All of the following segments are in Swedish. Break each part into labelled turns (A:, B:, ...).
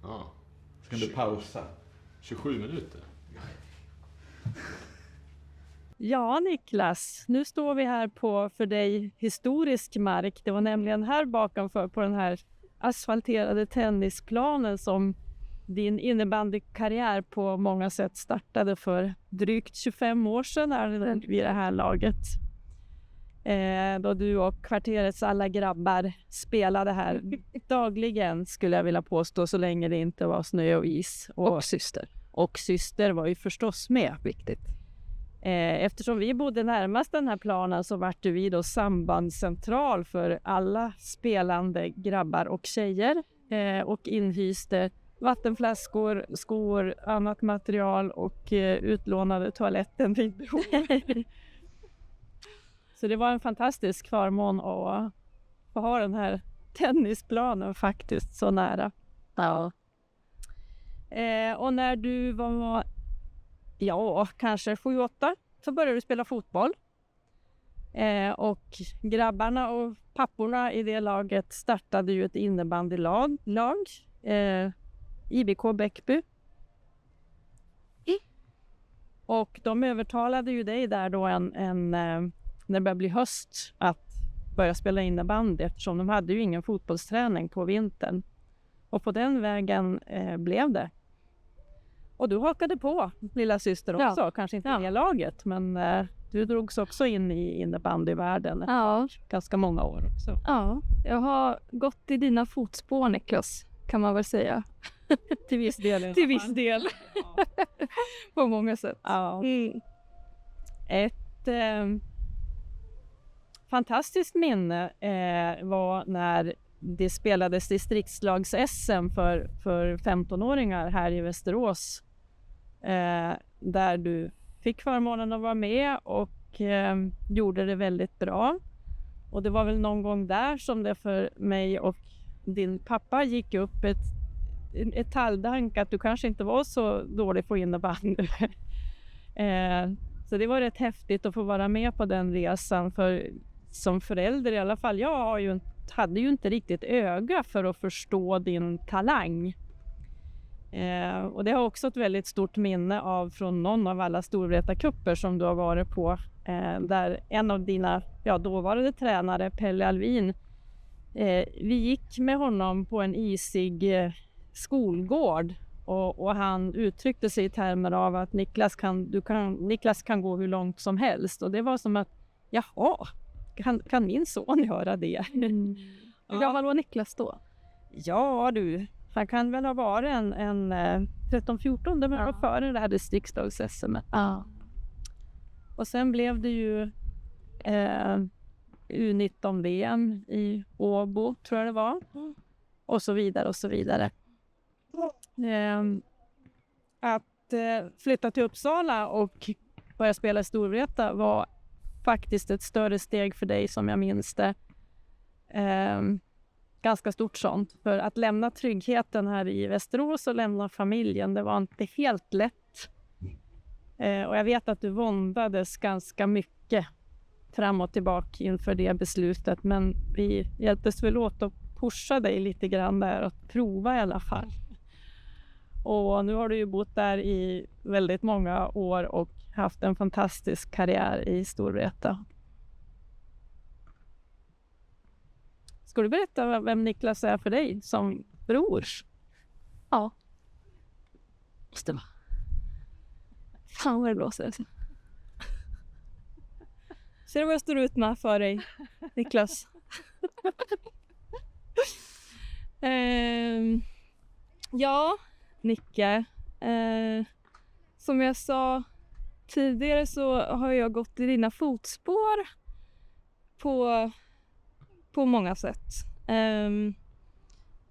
A: Ja. Ska du pausa? 27 minuter.
B: Ja, Niklas, nu står vi här på för dig historisk mark. Det var nämligen här bakanför på den här asfalterade tennisplanen som din innebandykarriär på många sätt startade för drygt 25 år sedan vid det här laget. Då du och kvarterets alla grabbar spelade här dagligen, skulle jag vilja påstå, så länge det inte var snö och is.
C: Och syster.
B: Och syster var ju förstås med.
C: Viktigt.
B: Eftersom vi bodde närmast den här planen så vart vi då sambandscentral för alla spelande grabbar och tjejer. Och inhyste vattenflaskor, skor, annat material och utlånade toaletten vid behov. Så det var en fantastisk förmån att få ha den här tennisplanen faktiskt så nära.
C: Ja.
B: Och när du var kanske 7-8 så började du spela fotboll. Och grabbarna och papporna i det laget startade ju ett innebandylag. IBK Bäckby. Och de övertalade ju dig där då när det började bli höst att börja spela innebandy, eftersom de hade ju ingen fotbollsträning på vintern. Och på den vägen blev det. Och du hakade på, lilla syster också. Ja. Kanske inte i laget, men du drogs också in i innebandyvärlden.
C: Ja.
B: Ganska många år också.
C: Ja, jag har gått i dina fotspår, Niklas, kan man väl säga.
B: Till viss del.
C: Till viss del. På många sätt.
B: Ja. Ett fantastiskt minne var när det spelades distriktslags-SM för 15-åringar här i Västerås. Där du fick förmånen att vara med och gjorde det väldigt bra. Och det var väl någon gång där som det för mig och din pappa gick upp ett talldank att du kanske inte var så dålig på innebandy. Så det var rätt häftigt att få vara med på den resan, för som förälder i alla fall, jag hade ju inte riktigt öga för att förstå din talang. Och det har också ett väldigt stort minne från någon av alla Storvreta-kupper som du har varit på. Där en av dina dåvarande tränare, Pelle Alvin, vi gick med honom på en isig skolgård. Och han uttryckte sig i termer av att Niklas kan gå hur långt som helst. Och det var som att, jaha, kan min son göra det?
C: Hur gammal var Niklas då?
B: Ja du, han kan väl ha varit en 13-14, det var före det här distriktslags-SM.
C: Ja.
B: Och sen blev det ju U19-VM i Åbo, tror jag det var. Och så vidare och så vidare. Att flytta till Uppsala och börja spela i Storvreta var faktiskt ett större steg för dig, som jag minns det. Ganska stort sånt. För att lämna tryggheten här i Västerås och lämna familjen, det var inte helt lätt. Och jag vet att du våndades ganska mycket fram och tillbaka inför det beslutet. Men vi hjälptes väl åt att pusha dig lite grann där och prova i alla fall. Och nu har du ju bott där i väldigt många år och haft en fantastisk karriär i Storvreta. Ska du berätta vem Niklas är för dig som bror?
C: Ja. Just det, va? Fan vad det blåser. Ser du vad jag står ut med för dig, Niklas? Ja, Nicke. Som jag sa tidigare så har jag gått i dina fotspår på många sätt.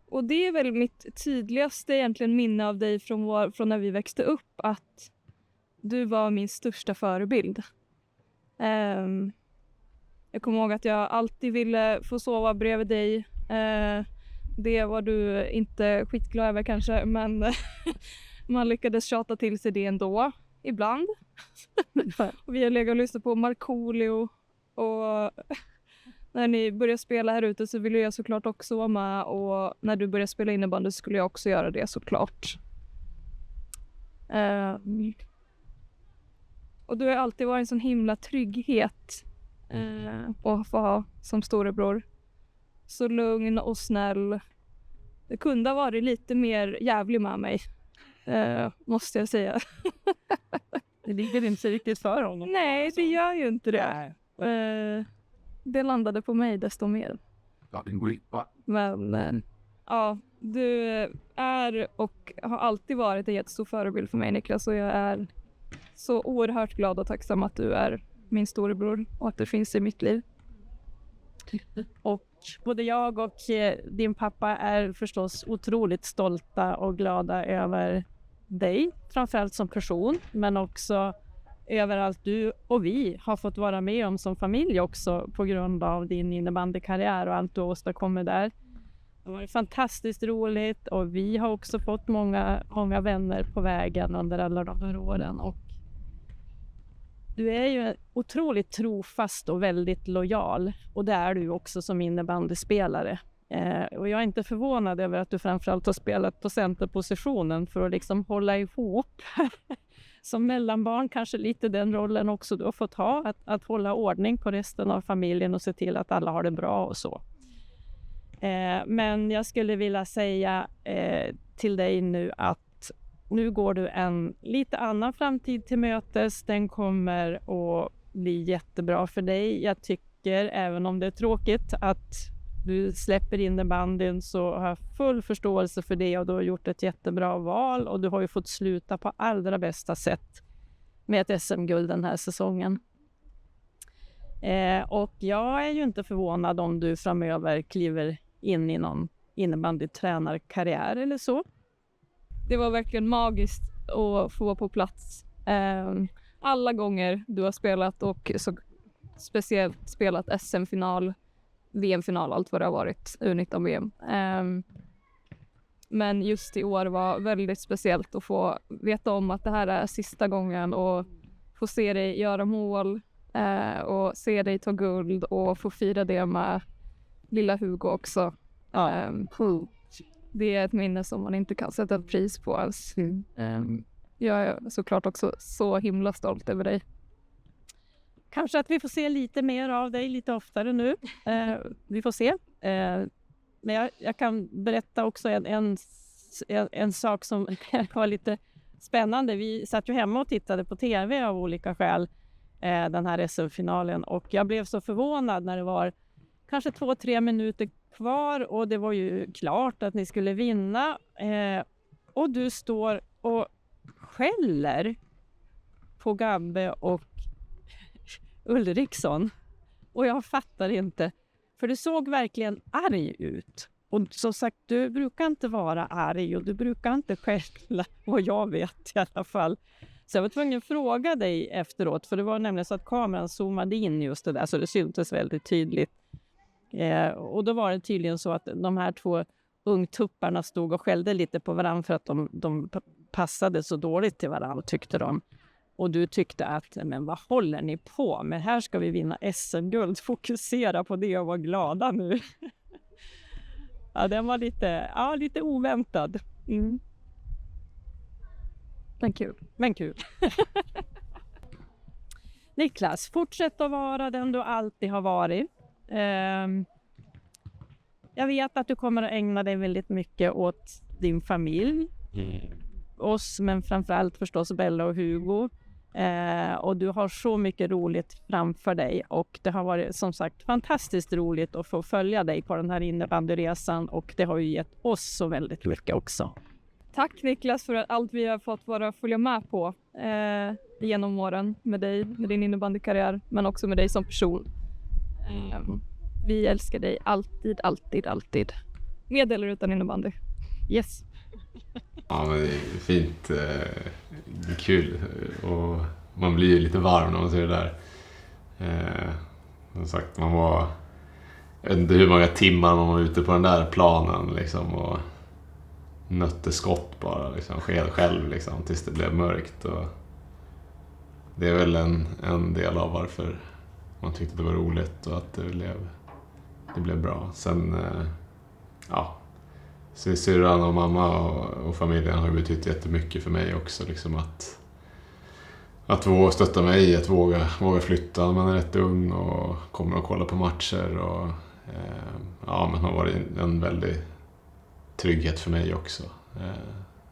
C: Och det är väl mitt tydligaste egentligen minne av dig från när vi växte upp, att du var min största förebild. Jag kommer ihåg att jag alltid ville få sova bredvid dig. Det var du inte skitglad över kanske, men man lyckades tjata till sig det ändå ibland. Och vi har legat och lyssnat på Markoolio och när ni börjar spela här ute så vill jag såklart också vara med. Och när du börjar spela innebandy skulle jag också göra det såklart. Och du har alltid varit en sån himla trygghet att få ha som storebror. Så lugn och snäll. Det kunde ha varit lite mer jävlig med mig. Måste jag säga.
B: Det ligger inte riktigt för honom.
C: Nej, det gör ju inte det. Det landade på mig desto mer. Men ja, du är och har alltid varit en jättestor förebild för mig, Niklas. Och jag är så oerhört glad och tacksam att du är min storebror och att du finns i mitt liv.
B: Och både jag och din pappa är förstås otroligt stolta och glada över dig, framförallt som person, men också över allt du och vi har fått vara med om som familj också på grund av din innebandykarriär och allt du åstadkommer där. Det var fantastiskt roligt och vi har också fått många vänner på vägen under alla de här åren. Och du är ju otroligt trofast och väldigt lojal och det är du också som innebandyspelare. Och jag är inte förvånad över att du framförallt har spelat på centerpositionen för att liksom hålla ihop. Som mellanbarn kanske lite den rollen också du har fått ha. Att hålla ordning på resten av familjen och se till att alla har det bra och så. Men jag skulle vilja säga till dig nu att nu går du en lite annan framtid till mötes. Den kommer att bli jättebra för dig. Jag tycker, även om det är tråkigt att du släpper innebandyn, så har jag full förståelse för det och du har gjort ett jättebra val och du har ju fått sluta på allra bästa sätt med ett SM-guld den här säsongen. Och jag är ju inte förvånad om du framöver kliver in i någon innebandytränarkarriär eller så.
C: Det var verkligen magiskt att få vara på plats. Alla gånger du har spelat och så speciellt spelat SM-final, VM-final, allt vad det har varit, U19-VM. Men just i år var väldigt speciellt att få veta om att det här är sista gången och få se dig göra mål och se dig ta guld och få fira det med lilla Hugo också. Det är ett minne som man inte kan sätta ett pris på alls. Jag är såklart också så himla stolt över dig.
B: Kanske att vi får se lite mer av dig lite oftare nu. Vi får se. Men jag kan berätta också en sak som var lite spännande. Vi satt ju hemma och tittade på tv av olika skäl den här SM-finalen. Och jag blev så förvånad när det var kanske 2-3 minuter kvar. Och det var ju klart att ni skulle vinna. Och du står och skäller på Gabbe och Ulriksson. Och jag fattar inte. För du såg verkligen arg ut. Och som sagt, du brukar inte vara arg och du brukar inte skälla. Och jag vet i alla fall. Så jag var tvungen att fråga dig efteråt. För det var nämligen så att kameran zoomade in just det där. Så det syntes väldigt tydligt. Och då var det tydligen så att de här 2 ungtupparna stod och skällde lite på varandra. För att de passade så dåligt till varandra, tyckte de. Och du tyckte att, men vad håller ni på med? Här ska vi vinna SM-guld. Fokusera på det och vara glada nu. Ja, den var lite oväntad. Men kul. Niklas, fortsätt att vara den du alltid har varit. Jag vet att du kommer att ägna dig väldigt mycket åt din familj. Oss, men framförallt förstås Bella och Hugo. Och du har så mycket roligt framför dig. Och det har varit som sagt fantastiskt roligt att få följa dig på den här innebandyresan. Och det har ju gett oss så väldigt mycket också.
C: Tack Niklas för allt vi har fått följa med på genom åren med dig, med din innebandykarriär, men också med dig som person. Vi älskar dig alltid. Med eller utan innebandy.
B: Yes.
D: Ja, men det är fint. Kul. Och man blir ju lite varm när man ser det där. Som sagt, jag vet inte hur många timmar man var ute på den där planen liksom, och nötte skott bara liksom, själv liksom, tills det blev mörkt. Och det är väl en del av varför man tyckte det var roligt och att det blev det blev bra. Sen, syrran och mamma och familjen har betytt jättemycket för mig också. Liksom att våga stötta mig, att våga flytta. Man är rätt ung och kommer att kolla på matcher. Och, men har varit en väldig trygghet för mig också.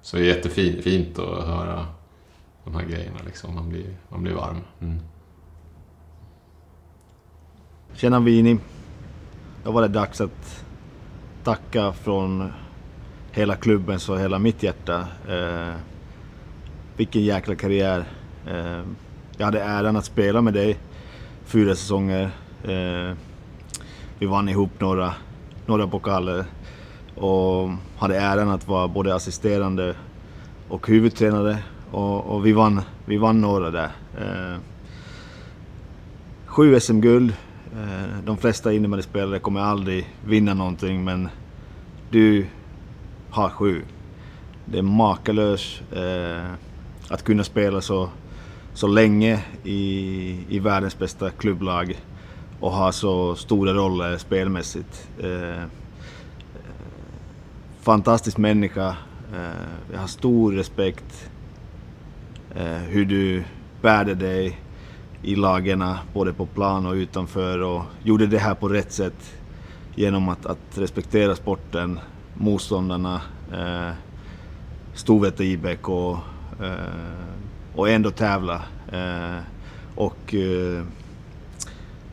D: Så det är jättefint att höra de här grejerna. Liksom. Man blir varm. Mm.
E: Tjena Vini. Då var det dags att tacka från hela klubben och hela mitt hjärta. Vilken jäkla karriär. Jag hade äran att spela med dig 4 säsonger. Vi vann ihop några pokaler och hade äran att vara både assisterande och huvudtränare och vi vann några där. 7 SM-guld. De flesta innebandyspelare kommer aldrig vinna någonting, men du har 7. Det är makalöst att kunna spela så länge i världens bästa klubblag och ha så stora roller spelmässigt. Fantastisk människa. Jag har stor respekt hur du bärde dig i lagarna både på plan och utanför och gjorde det här på rätt sätt genom att respektera sporten, motståndarna, Storvreta IBK och ändå tävla.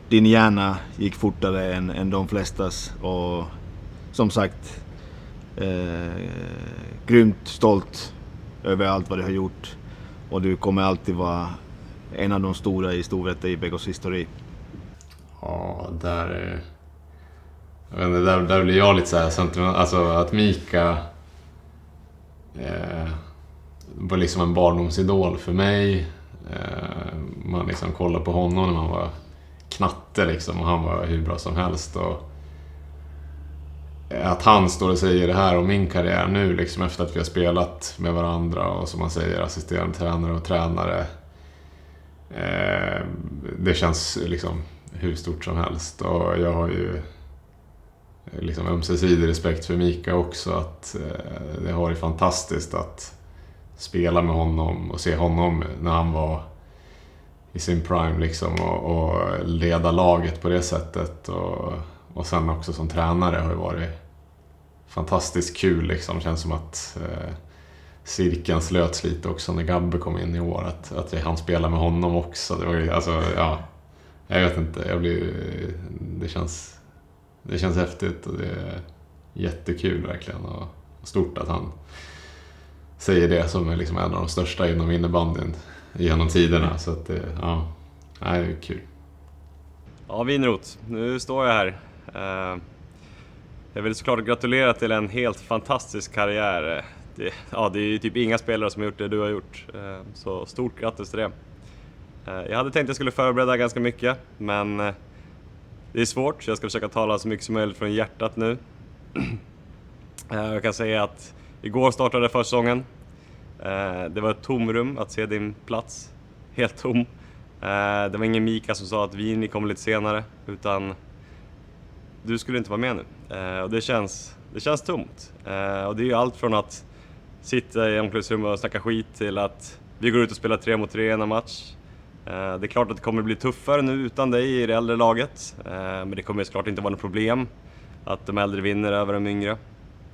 E: Din hjärna gick fortare än de flestas och som sagt grymt stolt över allt vad du har gjort och du kommer alltid vara en av de stora i Storvreta IBKs histori.
D: Ja, där blir jag lite så här sentimental. Alltså att Mika var liksom en barndomsidol för mig. Man liksom kollade på honom när man var knatte liksom, och han var hur bra som helst. Och att han står och säger det här om min karriär nu liksom, efter att vi har spelat med varandra och som man säger assisterande tränare och tränare. Det känns liksom hur stort som helst och jag har ju liksom ömsesidig respekt för Mika också, att det har varit fantastiskt att spela med honom och se honom när han var i sin prime liksom och leda laget på det sättet och sen också som tränare har det varit fantastiskt kul liksom. Känns som att cirkeln slöts lite också när Gabbe kom in i år, att han spelar med honom också. Det var ju, alltså, ja, jag vet inte, det känns häftigt och det är jättekul verkligen och stort att han säger det som är liksom en av de största inom innebandyn genom tiderna, så att det är kul.
F: Ja, Winroth, nu står jag här. Jag vill såklart gratulera till en helt fantastisk karriär. Det är ju typ inga spelare som har gjort det du har gjort, så stort grattis till det. Jag hade tänkt att jag skulle förbereda ganska mycket, men det är svårt, så jag ska försöka tala så mycket som möjligt från hjärtat nu. Jag kan säga att igår startade försäsongen. Det var ett tomrum att se din plats, helt tom. Det var ingen Mika som sa att Vini kommer lite senare, utan du skulle inte vara med nu. Och det känns tomt. Och det är ju allt från att sitta i omklädningsrummet och snacka skit till att vi går ut och spelar 3 mot 3 i en match. Det är klart att det kommer bli tuffare nu utan dig i det äldre laget. Men det kommer såklart inte vara något problem att de äldre vinner över de yngre.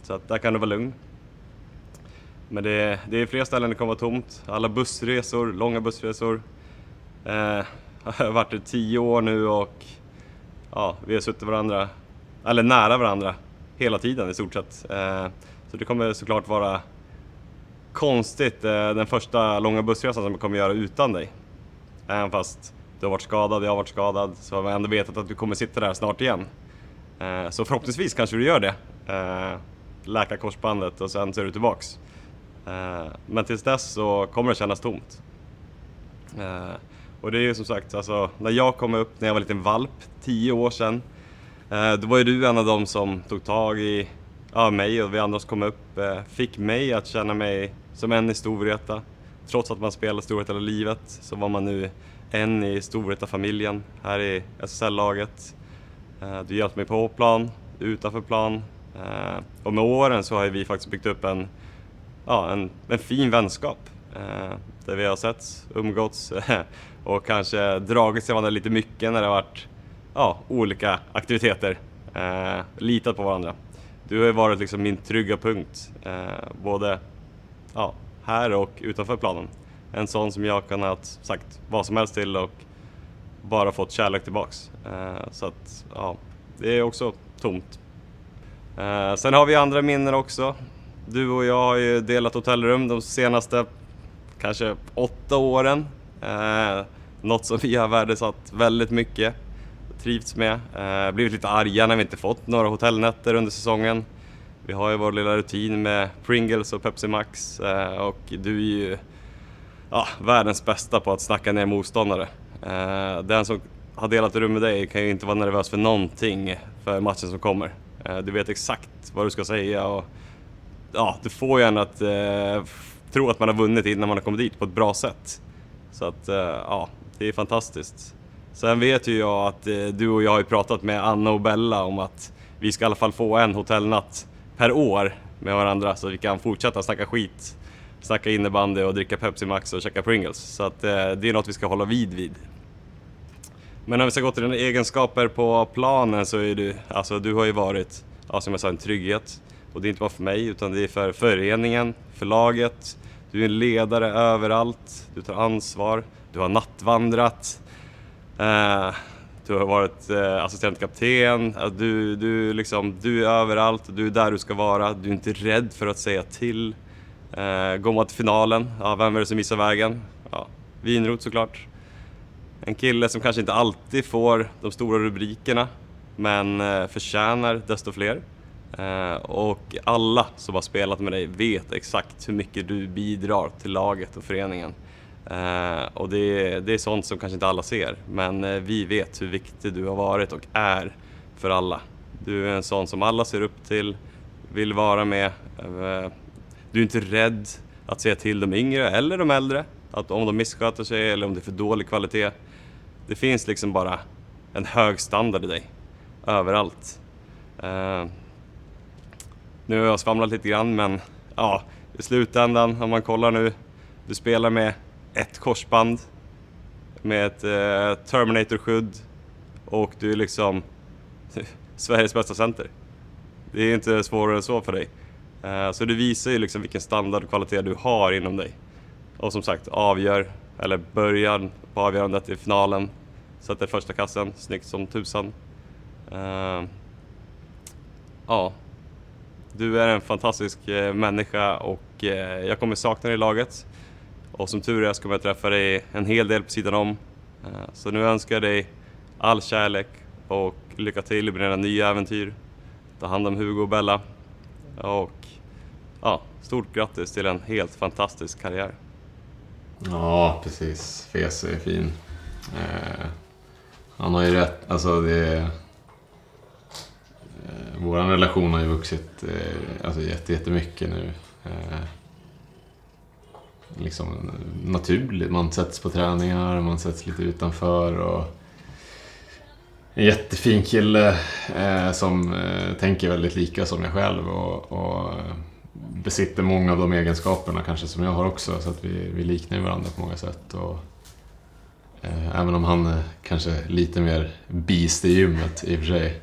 F: Så att där kan du vara lugn. Men det är fler ställen det kommer vara tomt. Alla bussresor, långa bussresor. Jag har varit i 10 år nu och vi har suttit nära varandra hela tiden i stort sett. Så det kommer såklart vara konstigt den första långa bussresan som vi kommer göra utan dig. Även fast du har varit skadad, jag har varit skadad, så har vi ändå vetat att du kommer sitta där snart igen. Så förhoppningsvis kanske du gör det. Läka korsbandet och sen så är du tillbaks. Men tills dess så kommer det kännas tomt. Och det är ju som sagt, alltså, när jag kom upp när jag var liten valp 10 år sedan, då var ju du en av dem som tog tag i mig och vi andra som kom upp, fick mig att känna mig som en i Storvreta. Trots att man spelar Storvreta hela livet så var man nu en i Storvreta-familjen här i SSL-laget. Du hjälpt mig på plan, utanför plan. Och med åren så har vi faktiskt byggt upp en fin vänskap. Där vi har setts, umgåtts och kanske dragits till varandra lite mycket när det har varit olika aktiviteter. Litat på varandra. Du har ju varit liksom min trygga punkt. Både här och utanför planen. En sån som jag kan ha sagt vad som helst till och bara fått kärlek tillbaks. Så att det är också tomt. Sen har vi andra minnen också. Du och jag har ju delat hotellrum de senaste kanske 8 åren. Något som vi har värdesatt väldigt mycket. Trivts med. Blivit lite arga när vi inte fått några hotellnätter under säsongen. Vi har ju vår lilla rutin med Pringles och Pepsi Max. Och du är ju världens bästa på att snacka ner motståndare. Den som har delat rum med dig kan ju inte vara nervös för någonting för matchen som kommer. Du vet exakt vad du ska säga och du får ju en att tro att man har vunnit innan man har kommit dit på ett bra sätt. Så att det är fantastiskt. Sen vet ju jag att du och jag har ju pratat med Anna och Bella om att vi ska i alla fall få en hotellnatt per år med varandra så vi kan fortsätta snacka skit, snacka innebandy och dricka Pepsi Max och käka Pringles. Så att det är något vi ska hålla vid. Men om vi ska gå till dina egenskaper på planen så är du har ju varit, som jag sa, en trygghet. Och det är inte bara för mig utan det är för föreningen, för laget. Du är en ledare överallt, du tar ansvar, du har nattvandrat. Du har varit assistentkapten, du är överallt, du är där du ska vara, du är inte rädd för att säga till. Går man till finalen, vem är det som missar vägen? Vinroth såklart. En kille som kanske inte alltid får de stora rubrikerna men förtjänar desto fler. Och alla som har spelat med dig vet exakt hur mycket du bidrar till laget och föreningen. Och det är sånt som kanske inte alla ser, men vi vet hur viktig du har varit och är för alla. Du är en sån som alla ser upp till, vill vara med. Du är inte rädd att säga till de yngre eller de äldre att om de missköter sig eller om det är för dålig kvalitet. Det finns liksom bara en hög standard i dig överallt. Nu har jag svamlat lite grann, men i slutändan om man kollar nu, du spelar med ett korsband med ett Terminator-skydd och du är liksom Sveriges bästa center. Det är inte svårare än så för dig. Så det visar ju liksom vilken standard och kvalitet du har inom dig. Och som sagt, början på avgörandet i finalen. Sätter första kassen, snyggt som tusan. Du är en fantastisk människa och jag kommer sakna dig i laget. Och som tur är så kommer jag träffa dig en hel del på sidan om. Så nu önskar jag dig all kärlek och lycka till med dina nya äventyr. Ta hand om Hugo och Bella. Och stort grattis till en helt fantastisk karriär.
D: Ja, precis. Fes är fin. Han har ju rätt. Alltså vår relation har ju vuxit jättemycket nu. Liksom naturligt. Man sätts på träningar, man sätts lite utanför och en jättefin kille som tänker väldigt lika som jag själv och besitter många av de egenskaperna kanske som jag har också, så att vi liknar varandra på många sätt. Och även om han är kanske lite mer beast i gymmet i och för sig,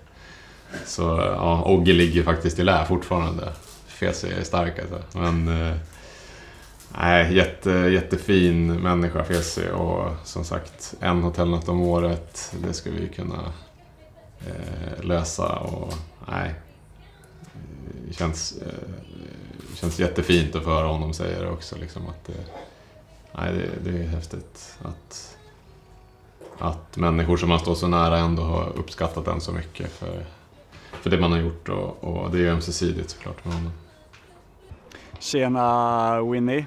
D: så Ogge ligger faktiskt i lä fortfarande. Fes är stark alltså. Men jättefin människa Fesi, och som sagt en hotellnatt om året, det ska vi kunna lösa. Och det känns jättefint att få höra honom säga det också liksom, att det är häftigt att människor som har stått så nära ändå har uppskattat den så mycket för det man har gjort, och det är ju ömsesidigt såklart med honom.
G: Tjena Winnie.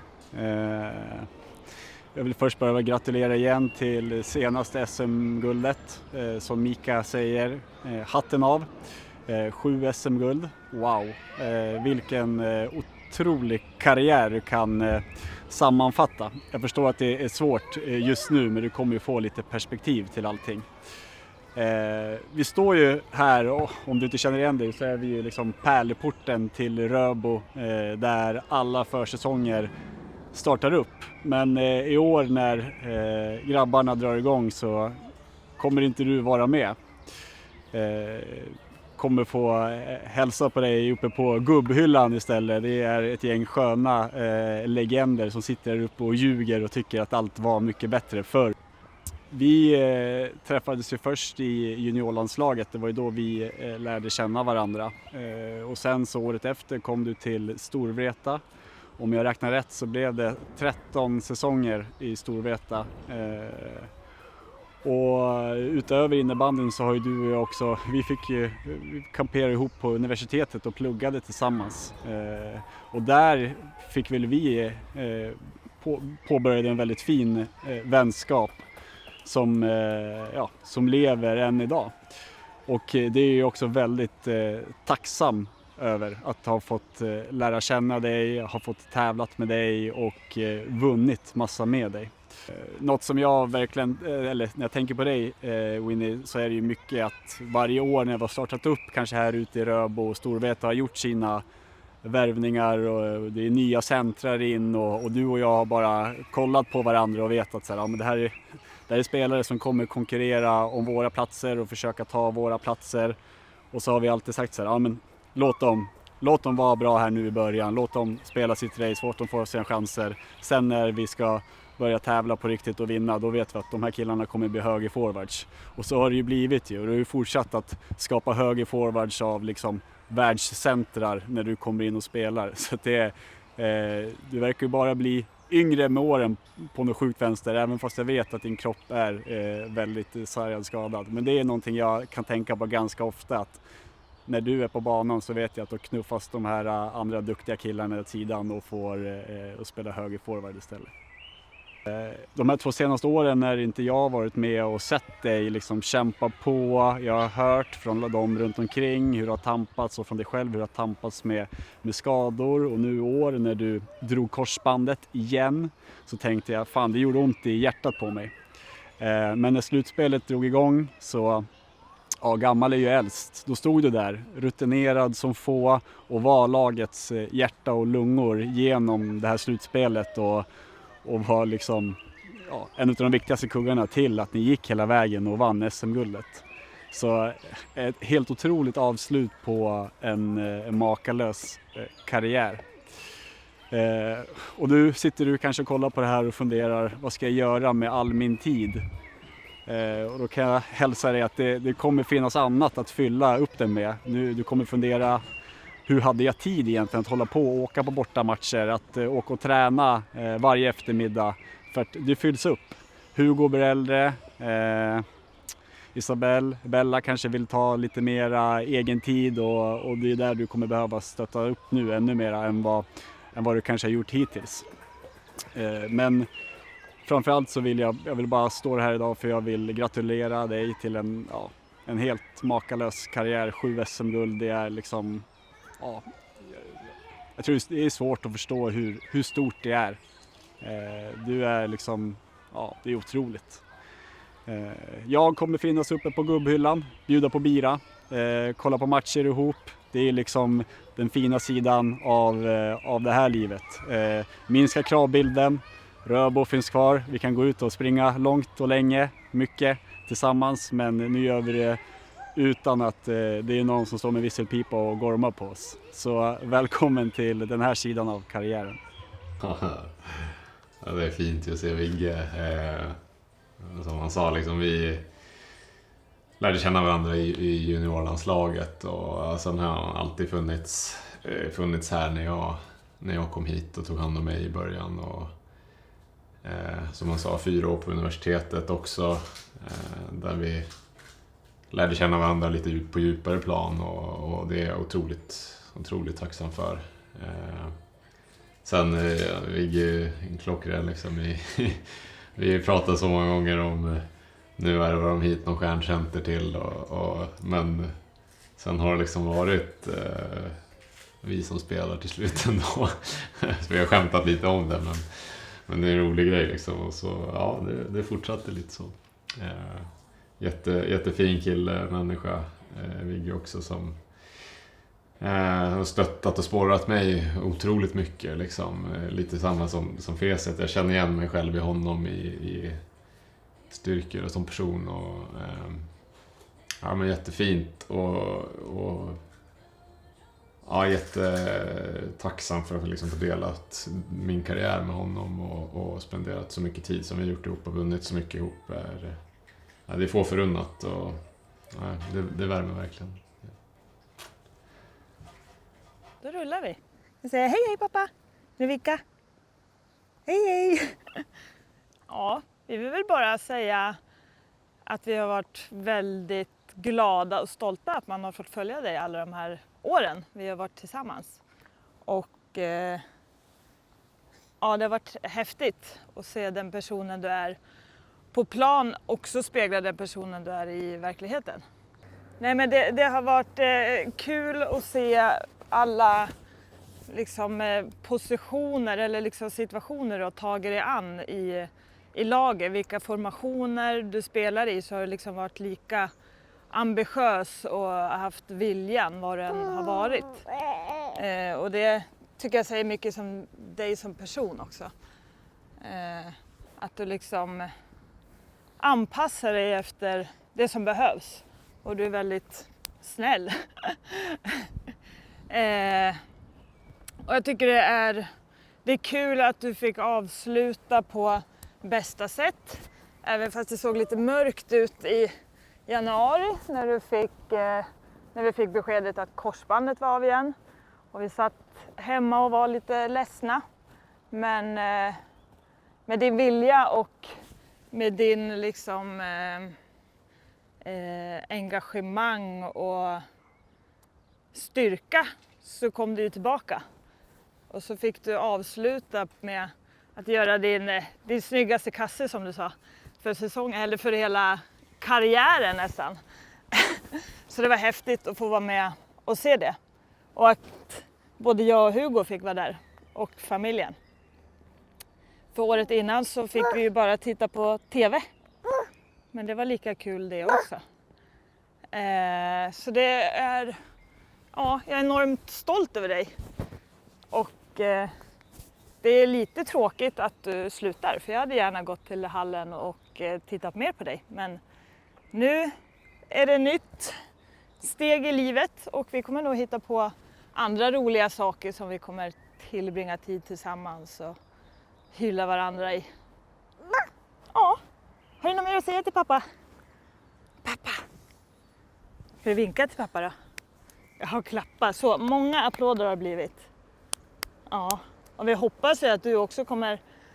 G: Jag vill först börja gratulera igen till senaste SM-guldet. Som Mika säger, hatten av. 7 SM-guld. Wow, vilken otrolig karriär du kan sammanfatta. Jag förstår att det är svårt just nu, men du kommer ju få lite perspektiv till allting. Vi står ju här, och om du inte känner igen det, så är vi ju liksom pärleporten till Röbo där alla försäsonger startar upp. Men i år när grabbarna drar igång så kommer inte du vara med. Kommer få hälsa på dig uppe på gubbhyllan istället. Det är ett gäng sköna legender som sitter där uppe och ljuger och tycker att allt var mycket bättre förr. Vi träffades ju först i juniorlandslaget, det var ju då vi lärde känna varandra. Och sen så året efter kom du till Storvreta. Om jag räknar rätt så blev det 13 säsonger i Storvreta. Och utöver innebandyn så har ju du och jag också, vi kamperade ihop på universitetet och pluggade tillsammans. Och där fick väl vi påbörjade en väldigt fin vänskap som lever än idag. Och det är ju också väldigt tacksam över att ha fått lära känna dig, ha fått tävlat med dig och vunnit massa med dig. Något som jag verkligen, eller när jag tänker på dig Winnie, så är det ju mycket att varje år när jag har startat upp kanske här ute i Röbo och Storvreta har gjort sina värvningar och det är nya centrar in och du och jag har bara kollat på varandra och vet att så här, ja, men det här är spelare som kommer konkurrera om våra platser och försöka ta våra platser. Och så har vi alltid sagt så här, ja, men låt dem vara bra här nu i början, låt dem spela sitt race, låt dem få sina chanser. Sen när vi ska börja tävla på riktigt och vinna, då vet vi att de här killarna kommer bli höger forwards. Och så har det ju blivit ju, och du har ju fortsatt att skapa höger forwards av liksom världscentrar när du kommer in och spelar. Så att du verkar ju bara bli yngre med åren på något sjukt vänster, även fast jag vet att din kropp är väldigt sargad, skadad. Men det är någonting jag kan tänka på ganska ofta, att när du är på banan så vet jag att då knuffas de här andra duktiga killarna åt sidan och får spela höger forward istället. De här 2 senaste åren när inte jag varit med och sett dig liksom kämpa på, jag har hört från dem runt omkring hur det har tampats och från dig själv hur det har tampats med skador, och nu i år när du drog korsbandet igen så tänkte jag, fan, det gjorde ont i hjärtat på mig. Men när slutspelet drog igång så, ja, gammal är ju äldst, då stod du där rutinerad som få och var lagets hjärta och lungor genom det här slutspelet och var liksom en av de viktigaste kuggarna till att ni gick hela vägen och vann SM-guldet. Så ett helt otroligt avslut på en makalös karriär. Och nu sitter du kanske och kollar på det här och funderar, vad ska jag göra med all min tid? Och då kan jag hälsa dig att det kommer finnas annat att fylla upp den med. Du kommer fundera, hur hade jag tid egentligen att hålla på och åka på bortamatcher, att åka och träna varje eftermiddag, för att det fylls upp. Hugo blir äldre, Bella kanske vill ta lite mera egen tid och det är där du kommer behöva stötta upp nu ännu mera än vad du kanske har gjort hittills. Men framförallt så vill jag vill bara stå här idag för jag vill gratulera dig till en helt makalös karriär, 7 SM-guld, det är liksom, ja, jag tror det är svårt att förstå hur stort det är. Du är liksom, ja, det är otroligt. Jag kommer finnas uppe på gubbhyllan, bjuda på bira, kolla på matcher ihop. Det är liksom den fina sidan av det här livet. Minska kravbilden, Röbo finns kvar, vi kan gå ut och springa långt och länge, mycket tillsammans, men nu gör vi det utan att det är någon som står med visselpipa och gormar på oss. Så välkommen till den här sidan av karriären.
D: Ja, det är fint att se Vigge. Som han sa, liksom, vi lärde känna varandra i juniorlandslaget och sen har han alltid funnits här när jag kom hit och tog hand om mig i början. Och, som han sa, 4 år på universitetet också, där vi lärde känna varandra lite på djupare plan och det är jag otroligt tacksam för. Sen Vigge en klockren liksom, vi pratar så många gånger om nu värvar de hit någon stjärncenter till men sen har det liksom varit vi som spelar till slut ändå. Så vi har skämtat lite om det, men det är en rolig grej liksom, och så ja, det fortsatte lite så. jättefin kille, människa. Vigge också som har stöttat och spårat mig otroligt mycket. Liksom. Lite samma som Feset. Jag känner igen mig själv i honom i styrkor och som person. Och, ja, men jättefint och ja, jättetacksam för att liksom få delat min karriär med honom och spenderat så mycket tid som vi gjort ihop och vunnit så mycket ihop. Det är få förunnat och ja, det värmer verkligen.
H: Då rullar vi. Vi säger hej hej pappa, nu Vicka. Hej hej. Ja, vi vill väl bara säga att vi har varit väldigt glada och stolta att man har fått följa dig alla de här åren vi har varit tillsammans. Och ja, det har varit häftigt att se den personen du är på plan också speglar den personen du är i verkligheten. Nej, men det har varit kul att se alla liksom, positioner eller liksom, situationer du har tagit dig an i laget. Vilka formationer du spelar i så har du liksom varit lika ambitiös och haft viljan vad den har varit. Och det tycker jag säger mycket som dig som person också. Att du liksom anpassar dig efter det som behövs. Och du är väldigt snäll. Och jag tycker det är kul att du fick avsluta på bästa sätt. Även fast det såg lite mörkt ut i januari när vi fick beskedet att korsbandet var av igen. Och vi satt hemma och var lite ledsna. Men med din vilja och med din liksom, engagemang och styrka så kom du ju tillbaka. Och så fick du avsluta med att göra din snyggaste kasse som du sa för säsongen, eller för hela karriären nästan. Så det var häftigt att få vara med och se det. Och att både jag och Hugo fick vara där och familjen. För året innan så fick vi ju bara titta på TV. Men det var lika kul det också. Så det är, ja, jag är enormt stolt över dig. Och det är lite tråkigt att du slutar. För jag hade gärna gått till hallen och tittat mer på dig. Men nu är det nytt steg i livet. Och vi kommer nog hitta på andra roliga saker som vi kommer tillbringa tid tillsammans och hylla varandra i. Ja, har du något mer att säga till pappa? Pappa! Ska du vinka till pappa då? Jag har klappat. Så många applåder har det blivit. Ja, och vi hoppas ju att du också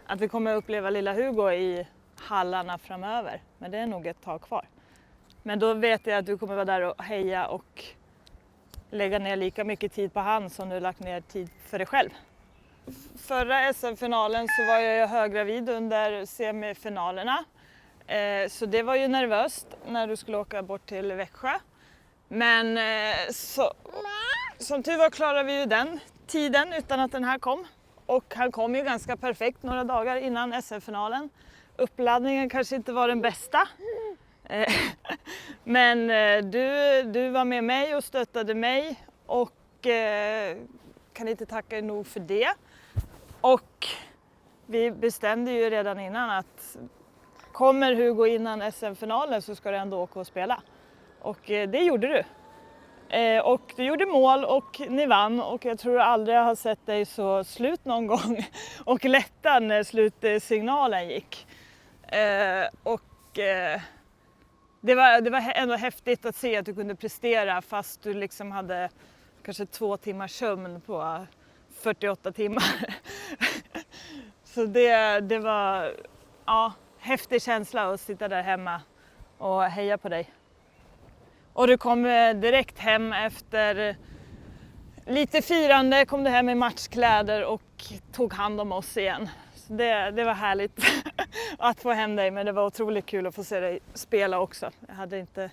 H: att vi kommer uppleva lilla Hugo i hallarna framöver. Men det är nog ett tag kvar. Men då vet jag att du kommer vara där och heja och lägga ner lika mycket tid på han som du lagt ner tid för dig själv. Förra SM-finalen så var jag höggravid under semifinalerna. Så det var ju nervöst när du skulle åka bort till Växjö. Men som tur var klarade vi ju den tiden utan att den här kom. Och han kom ju ganska perfekt några dagar innan SM-finalen. Uppladdningen kanske inte var den bästa. Men du var med mig och stöttade mig och kan inte tacka dig nog för det. Och vi bestämde ju redan innan att kommer Hugo innan SM-finalen så ska du ändå åka och spela. Och det gjorde du. Och du gjorde mål och ni vann och jag tror aldrig jag har sett dig så slut någon gång och lättad när slutsignalen gick. Det var ändå häftigt att se att du kunde prestera fast du liksom hade kanske 2 timmars sömn på 48 timmar. Så det var häftig känsla att sitta där hemma och heja på dig. Och du kom direkt hem efter lite firande, kom du hem i matchkläder och tog hand om oss igen. Så det var härligt att få hem dig, men det var otroligt kul att få se dig spela också. Jag hade inte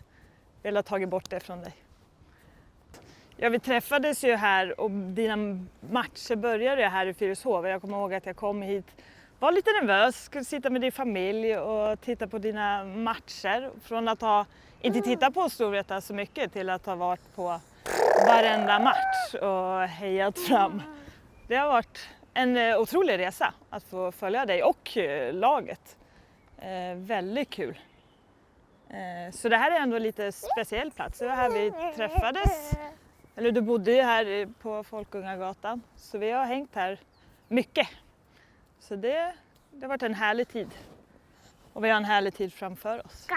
H: velat ta bort det från dig. Ja, vi träffades ju här och dina matcher började här i Fyrishov. Jag kommer ihåg att jag kom hit var lite nervös, skulle sitta med din familj och titta på dina matcher. Från att ha inte tittat på Storvreta så mycket till att ha varit på varenda match och hejat fram. Det har varit en otrolig resa att få följa dig och laget. Väldigt kul. Så det här är ändå lite speciell plats. Det var här vi träffades. Eller du bodde ju här på Folkungagatan. Så vi har hängt här mycket. Så det har varit en härlig tid. Och vi har en härlig tid framför oss.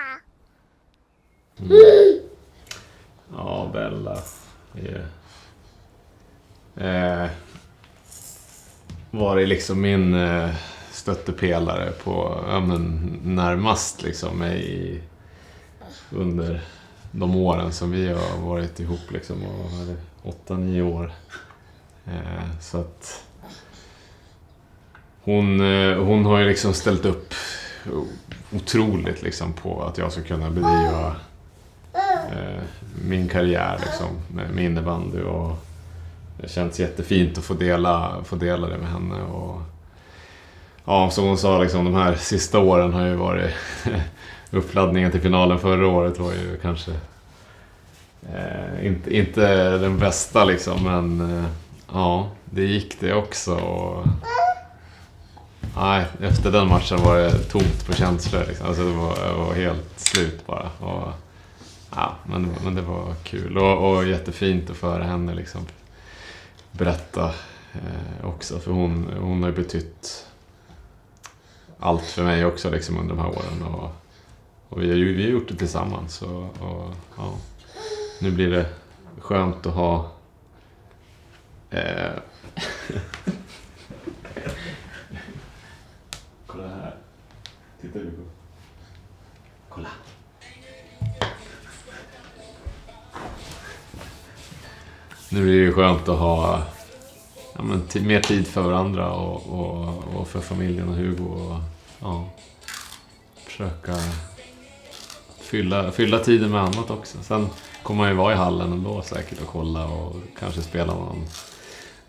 D: Ja, Bella. Var det liksom min stöttepelare på närmast liksom mig under de åren som vi har varit ihop liksom, och hade 8-9 år. Så att hon har ju liksom ställt upp otroligt liksom på att jag ska kunna bedriva min karriär liksom med innebandy, och det känns jättefint att få dela det med henne. Och ja, som hon sa liksom, de här sista åren har ju varit uppladdningen till finalen förra året var ju kanske inte den bästa liksom, men ja, det gick det också. Och nej, efter den matchen var det tomt på känslor liksom. Alltså det var helt slut bara. Och ja, men det var kul och jättefint att föra henne liksom berätta också, för hon har ju betytt allt för mig också liksom under de här åren, och vi har gjort det tillsammans, och ja, nu blir det skönt att ha kolla här, titta du på, kolla. Nu är det ju skönt att ha mer tid för varandra och för familjen och Hugo, och ja, försöka fylla tiden med annat också. Sen kommer man ju vara i hallen ändå säkert och kolla och kanske spela någon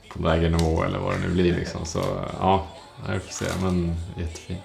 D: på lägre nivå eller vad det nu blir liksom. Så ja, jag får se, men jättefint.